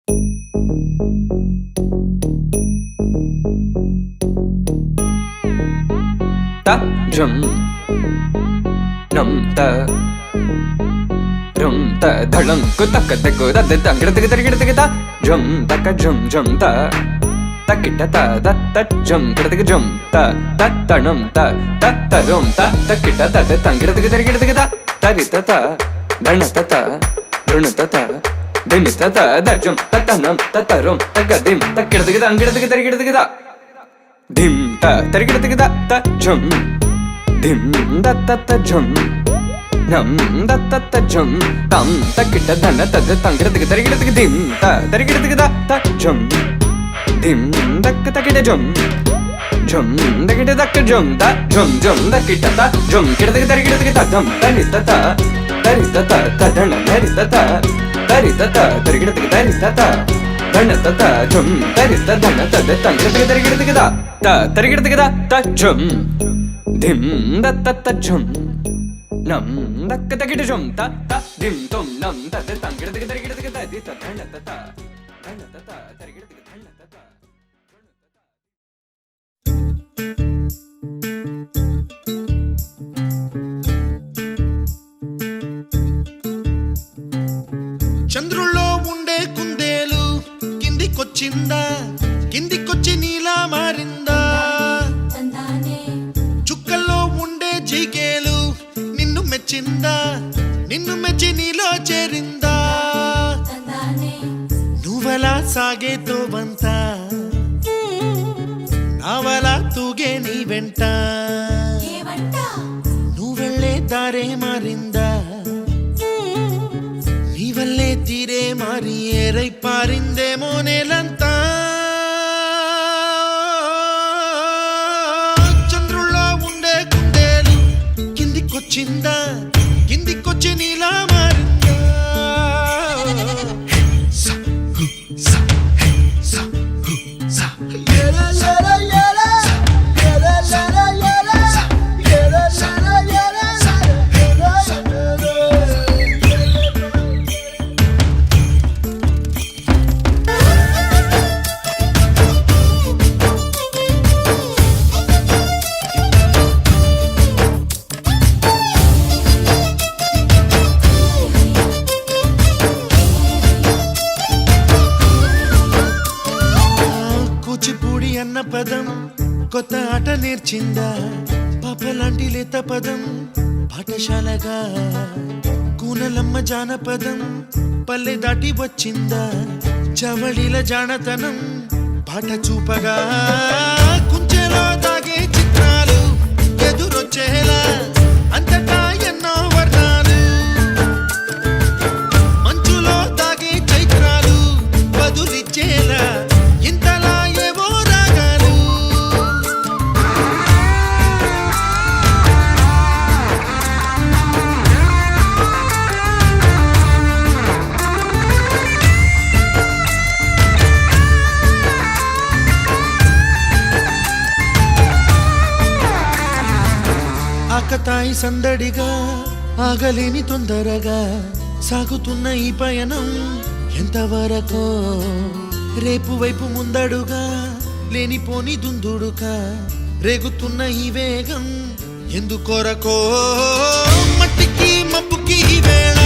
ta jum nam ta rum ta dhalam ku tak tak ku da da gida gida gida gida jum tak jum jum ta takita ta da ta jum gida gida jum ta ta tanam ta ta tarum ta takita ta da gida gida gida gida tarita ta dhanata ta drunata ta dinita ta da jum ta tanam ta tarum ta gadim ta gida gida gida gida dim ta tarigida gida ta jum dim da ta ta jum nam da ta ta jum tam takita dhana ta da tangida tarigida dim ta tarigida gida ta jum dim dak takita jum jum dakita dak jum ta jum jum dakita ta jum kida tarigida gida jum tarita ta ta dhana tarita ta tarigida tarita ta dhanata ta jum tarita dhana ta da tangida tarigida gida ta tarigida gida ta jum dim da ta ta jum nam dak takita jum ta ta dim tum nam ta da tangida tarigida gida di ta dhanata ta tarigida dhanata ta చంద్రుల్లో ఉండే కుందేలు కిందికొచ్చిందా కిందికొచ్చి నీలా మారిందా చుక్కల్లో ఉండే జీకేలు నిన్ను మెచ్చిందా నిన్ను మెచ్చి నీలో చేరిందా నువ్వలా సాగేతో వంత నావలా తూగే నీ వెంట నువ్వెళ్ళే దారే మారిందా నీవల్లే తీరే మారి ఏరై పారిందేమో నేలంతా చంద్రుల్లో ఉండే కుందేలు కిందికొచ్చిందా కిందికొచ్చి నీలా మారిందా కూచిపూడి అన్న పదం కొత్త ఆట నేర్చిందా పాపలాంటి లేత పదం పాఠశాలగా కూనలమ్మ జానపదం పల్లె దాటి వచ్చిందా చవళిల జానతనం పాట చూపగా కుంచెలో దాగే చిత్రాలు ఎదురొచ్చేలా అంతటా ఎన్నో వర్ణాలు మంచులో దాగే చైత్రాలు బదులిచ్చేలా ఇంతలా ఏవో రాగాలు ఆకతాయి సందడిగా ఆగలేని తొందరగా సాగుతున్న ఈ పయనం ఎంతవరకో రేపు వైపు ముందడుగా లేనిపోని దుందుడుగా రేగుతున్న ఈ వేగం ఎందుకొరకో మట్టికి మబ్బుకి ఈ వేళ